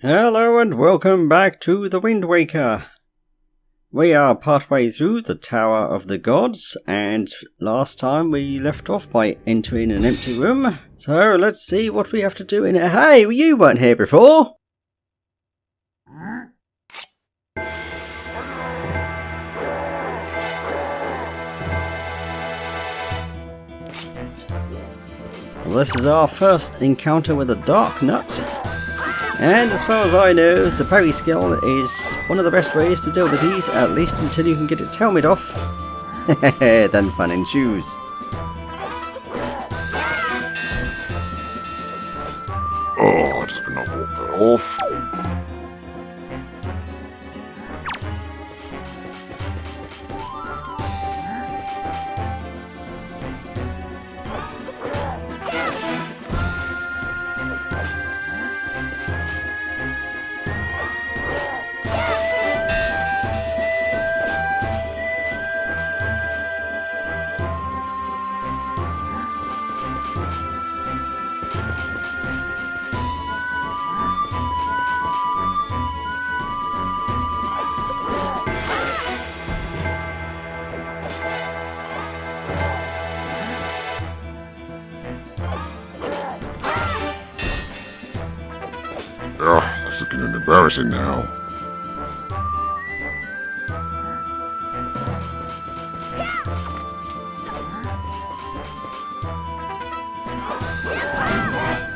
Hello and welcome back to the Wind Waker. We are partway through the Tower of the Gods, and last time we left off by entering an empty room. So let's see what we have to do in it. Hey, you weren't here before! Well, this is our first encounter with a Dark Nut. And as far as I know, the parry skill is one of the best ways to deal with these, at least until you can get its helmet off. Then fun ensues. Oh, I'm just gonna walk that off. Ugh, this is getting embarrassing now.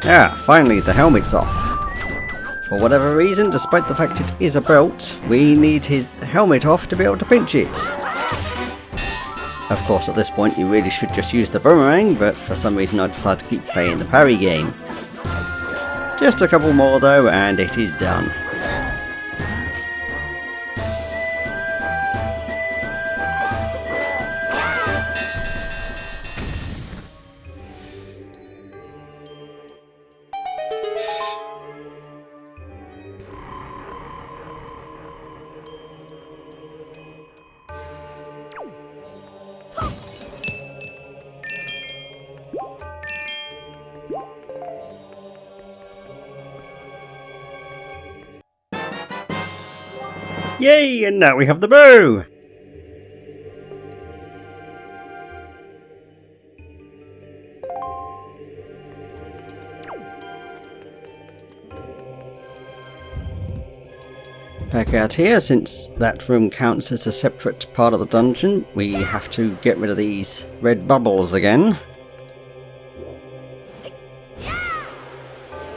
Ah, finally the helmet's off. For whatever reason, despite the fact it is a belt, we need his helmet off to be able to pinch it. Of course, at this point you really should just use the boomerang, but for some reason I decided to keep playing the parry game. Just a couple more though, and it is done. Yay, and now we have the bow! Back out here, since that room counts as a separate part of the dungeon, we have to get rid of these red bubbles again.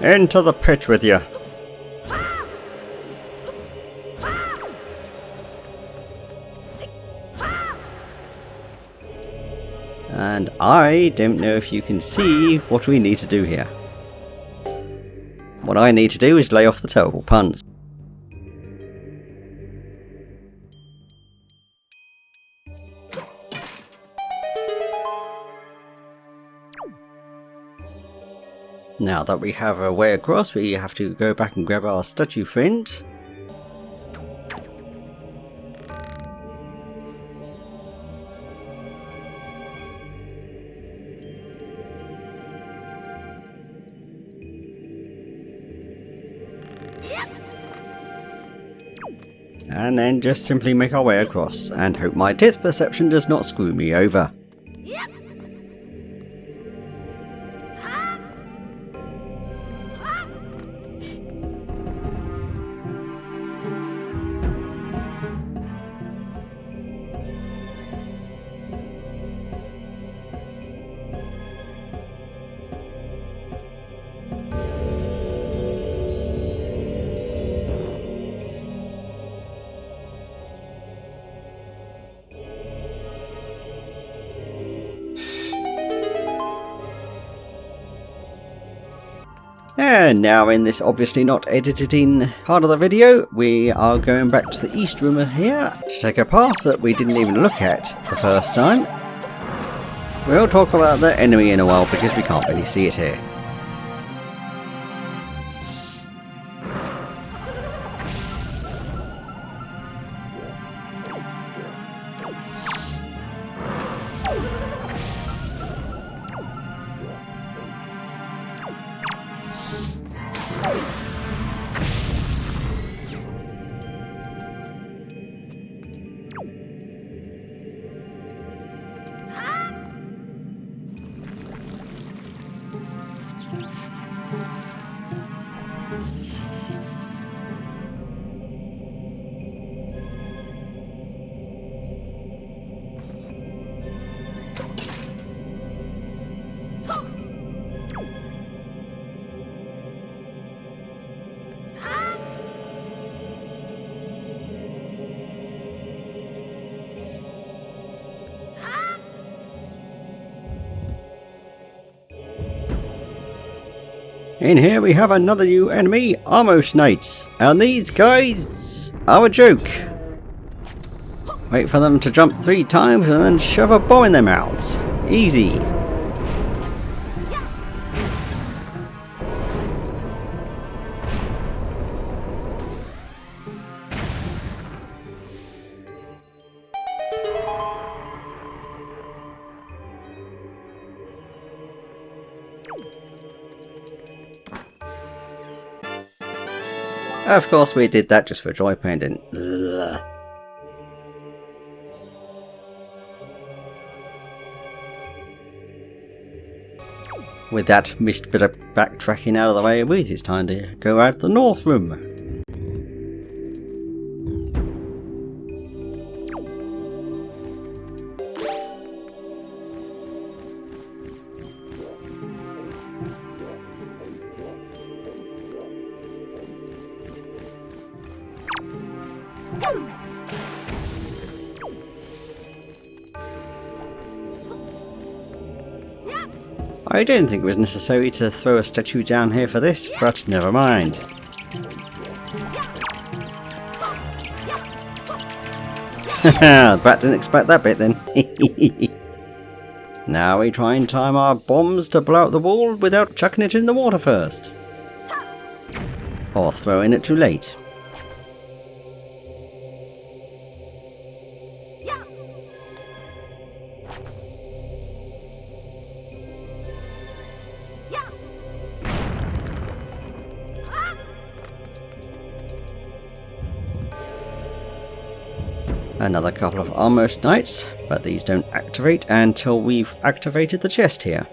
Into the pit with you! And I don't know if you can see what we need to do here. What I need to do is lay off the terrible puns. Now that we have a way across, we have to go back and grab our statue friend. And then just simply make our way across, and hope my depth perception does not screw me over. And now in this obviously not edited in part of the video, we are going back to the east room here to take a path that we didn't even look at the first time. We'll talk about the enemy in a while because we can't really see it here. In here we have another new enemy, Armos Knights, and these guys are a joke. Wait for them to jump 3 times and then shove a bomb in their mouths. Easy. Of course we did that just for joy pain, didn't we? With that missed bit of backtracking out of the way, it's time to go out the north room. I don't think it was necessary to throw a statue down here for this, but never mind. Haha, Bat didn't expect that bit then. Now we try and time our bombs to blow up the wall without chucking it in the water first. Or throwing it too late. Another couple of Armos Knights, but these don't activate until we've activated the chest here.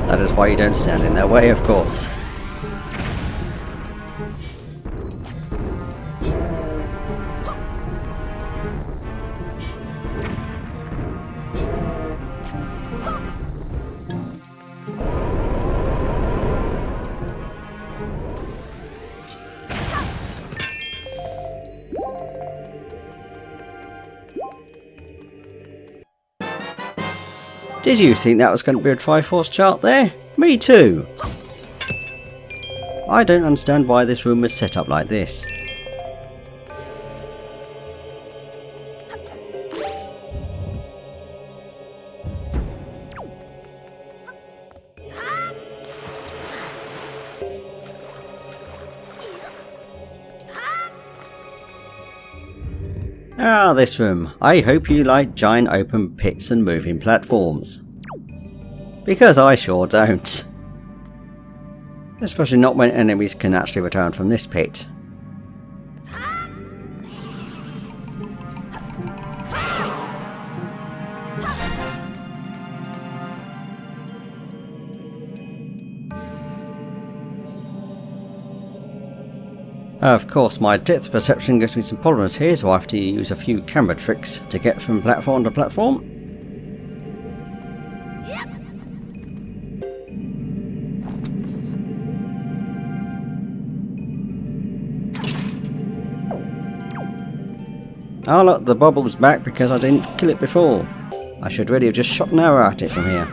That is why you don't stand in their way, of course. Did you think that was going to be a Triforce chart there? Me too! I don't understand why this room is set up like this. Ah, this room. I hope you like giant open pits and moving platforms. Because I sure don't. Especially not when enemies can actually return from this pit. Of course, my depth perception gives me some problems here, so I have to use a few camera tricks to get from platform to platform. Oh look, the bubble's back because I didn't kill it before. I should really have just shot an arrow at it from here.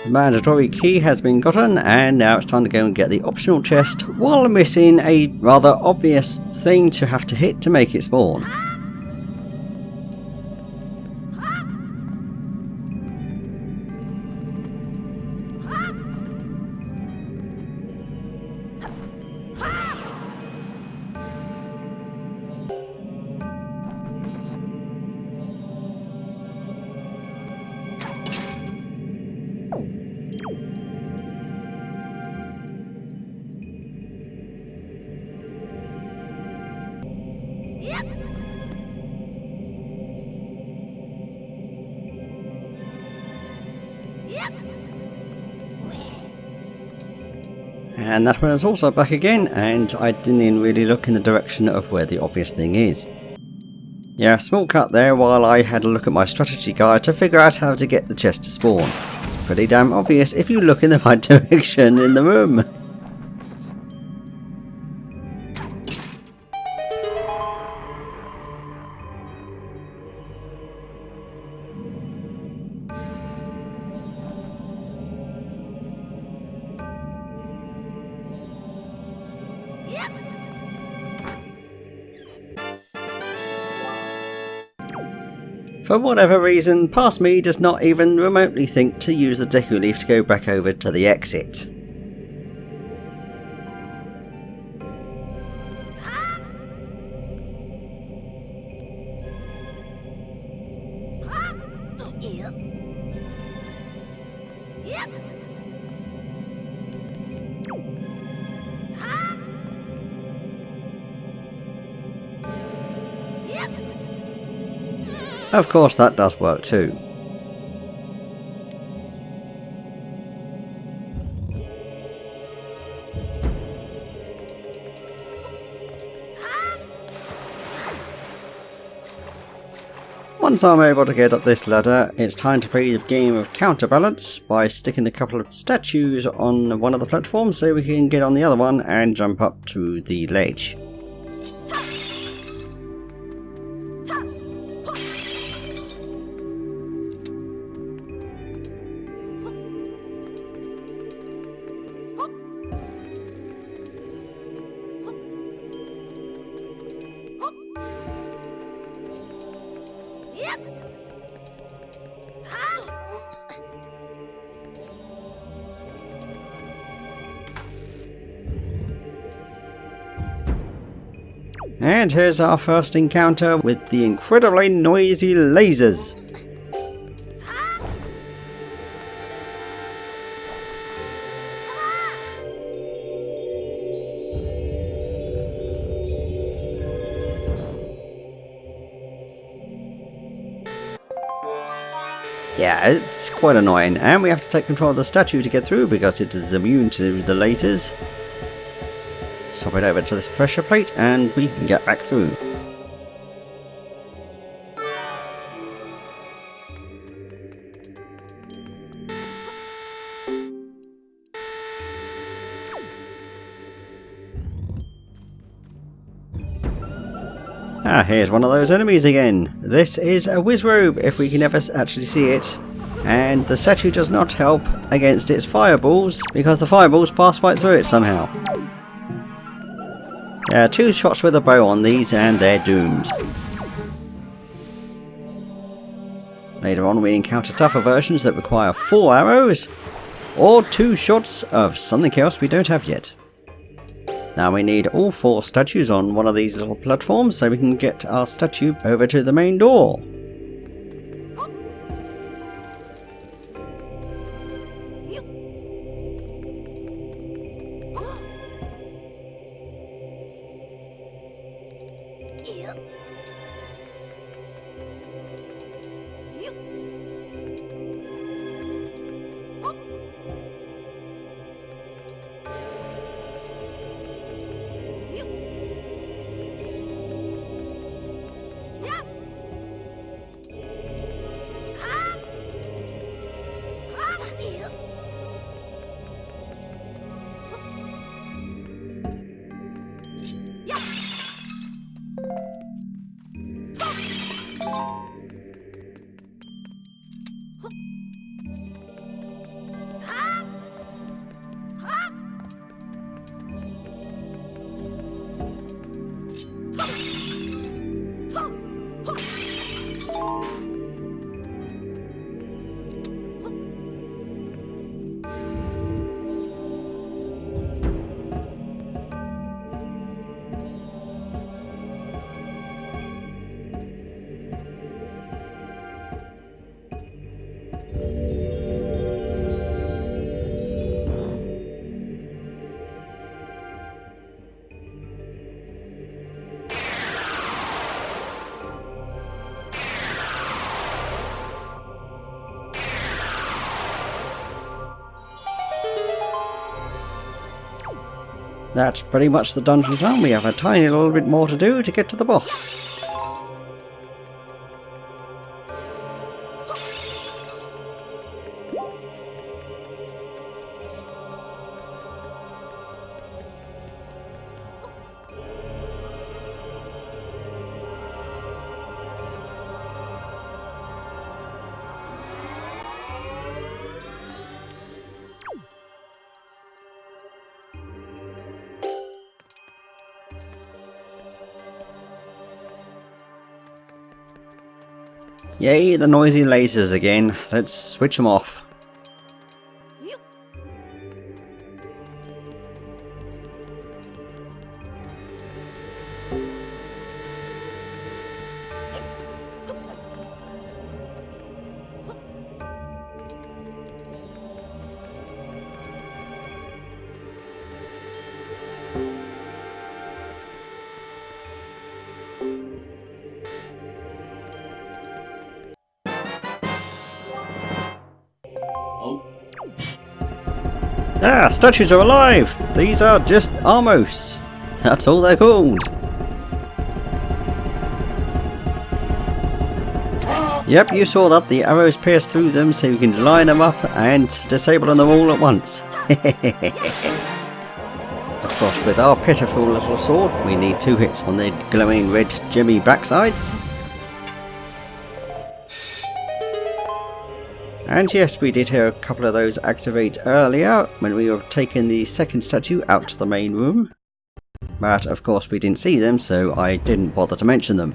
The mandatory key has been gotten, and now it's time to go and get the optional chest while missing a rather obvious thing to have to hit to make it spawn. And that one is also back again, and I didn't even really look in the direction of where the obvious thing is. Yeah, small cut there while I had a look at my strategy guide to figure out how to get the chest to spawn. It's pretty damn obvious if you look in the right direction in the room. For whatever reason, past me does not even remotely think to use the deku leaf to go back over to the exit. Of course that does work too. Once I'm able to get up this ladder, it's time to play a game of counterbalance by sticking a couple of statues on one of the platforms so we can get on the other one and jump up to the ledge. And here's our first encounter with the incredibly noisy lasers. Yeah, it's quite annoying, and we have to take control of the statue to get through because it is immune to the lasers. Swap it over to this pressure plate and we can get back through. Ah, here's one of those enemies again. This is a Wizrobe, if we can ever actually see it. And the statue does not help against its fireballs, because the fireballs pass right through it somehow. There are 2 shots with a bow on these, and they're doomed. Later on we encounter tougher versions that require 4 arrows, or 2 shots of something else we don't have yet. Now we need all 4 statues on one of these little platforms so we can get our statue over to the main door. That's pretty much the dungeon done. We have a tiny little bit more to do to get to the boss. Yay, the noisy lasers again. Let's switch them off. Ah, statues are alive! These are just Armos. That's all they're called. Yep, you saw that. The arrows pierce through them so you can line them up and disable them all at once. Of course, with our pitiful little sword, we need 2 hits on the glowing red gemmy backsides. And yes, we did hear a couple of those activate earlier when we were taking the second statue out to the main room. But of course we didn't see them, so I didn't bother to mention them.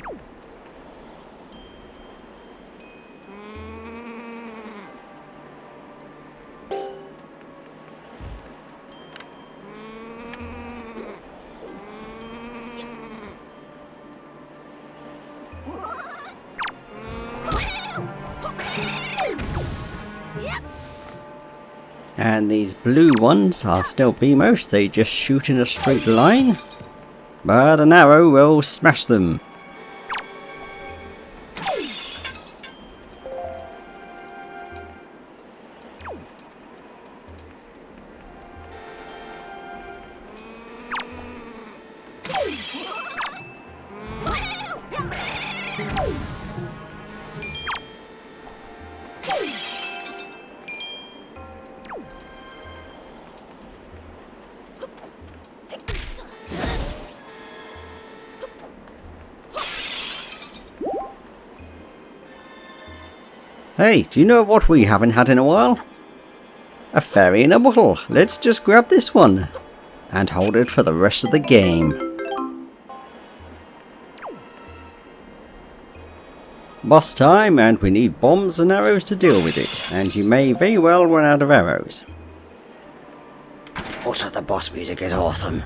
And these blue ones are still BMOS, they just shoot in a straight line, but an arrow will smash them. Hey, do you know what we haven't had in a while? A fairy in a bottle. Let's just grab this one and hold it for the rest of the game. Boss time, and we need bombs and arrows to deal with it, and you may very well run out of arrows. Also, the boss music is awesome.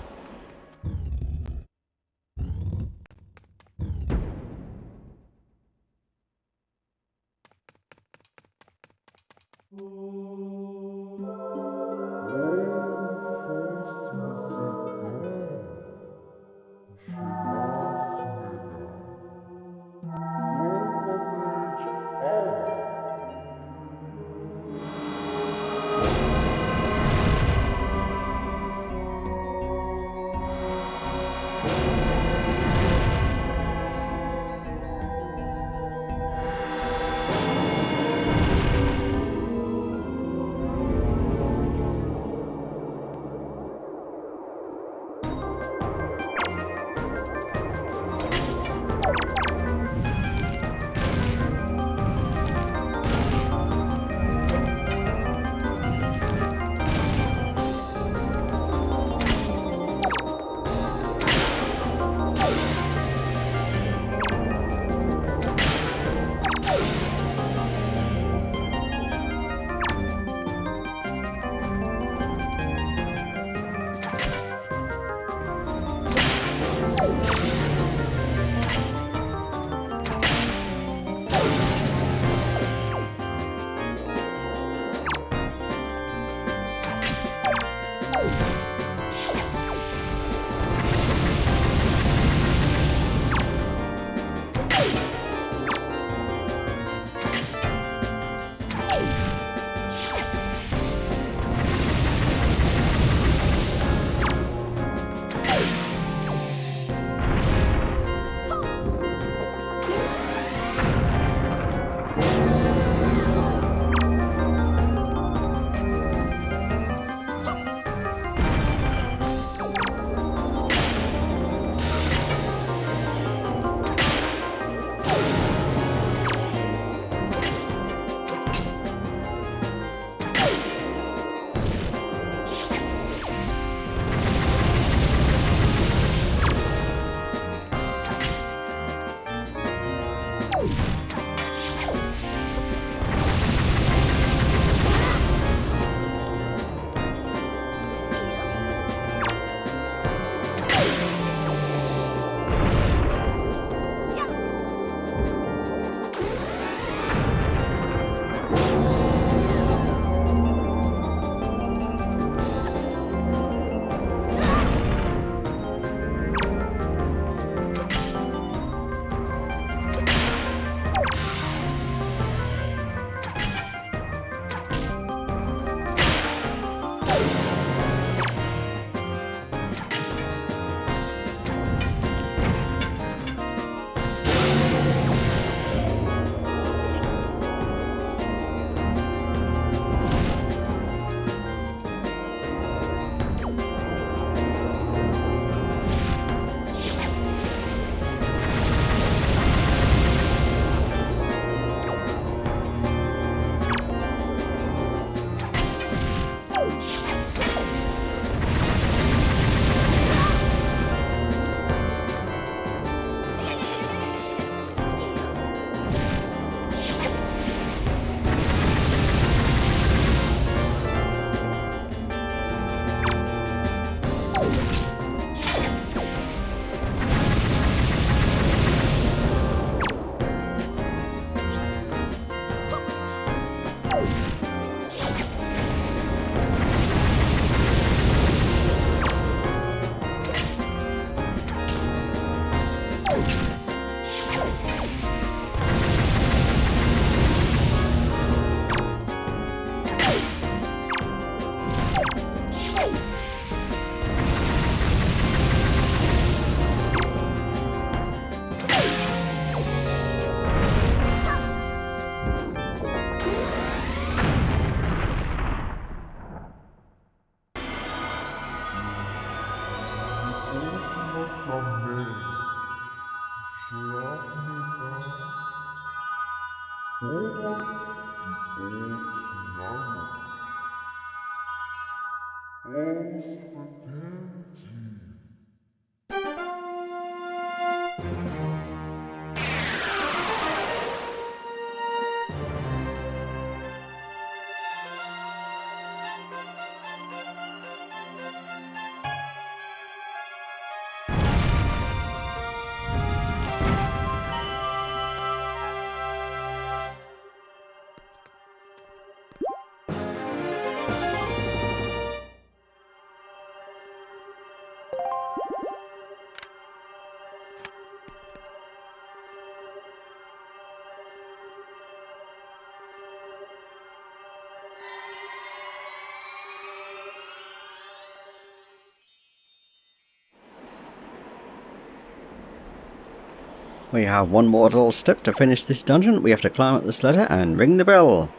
We have one more little step to finish this dungeon. We have to climb up this ladder and ring the bell.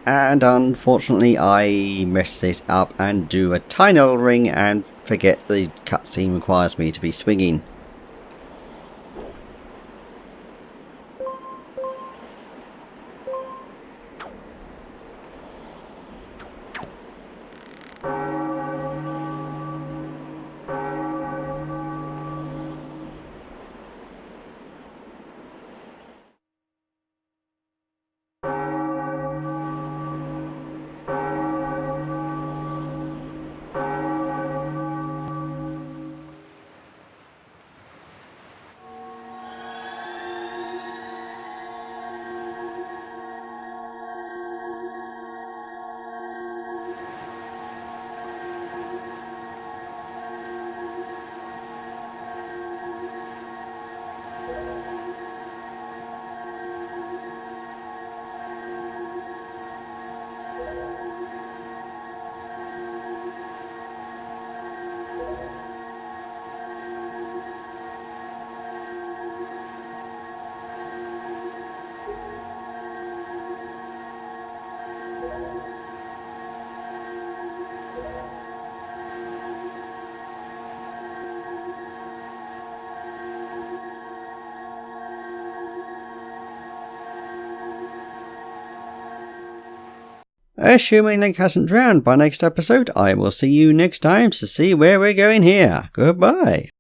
And unfortunately I messed it up and do a tiny little ring and forget the cutscene requires me to be swinging. Assuming Link hasn't drowned by next episode, I will see you next time to see where we're going here. Goodbye.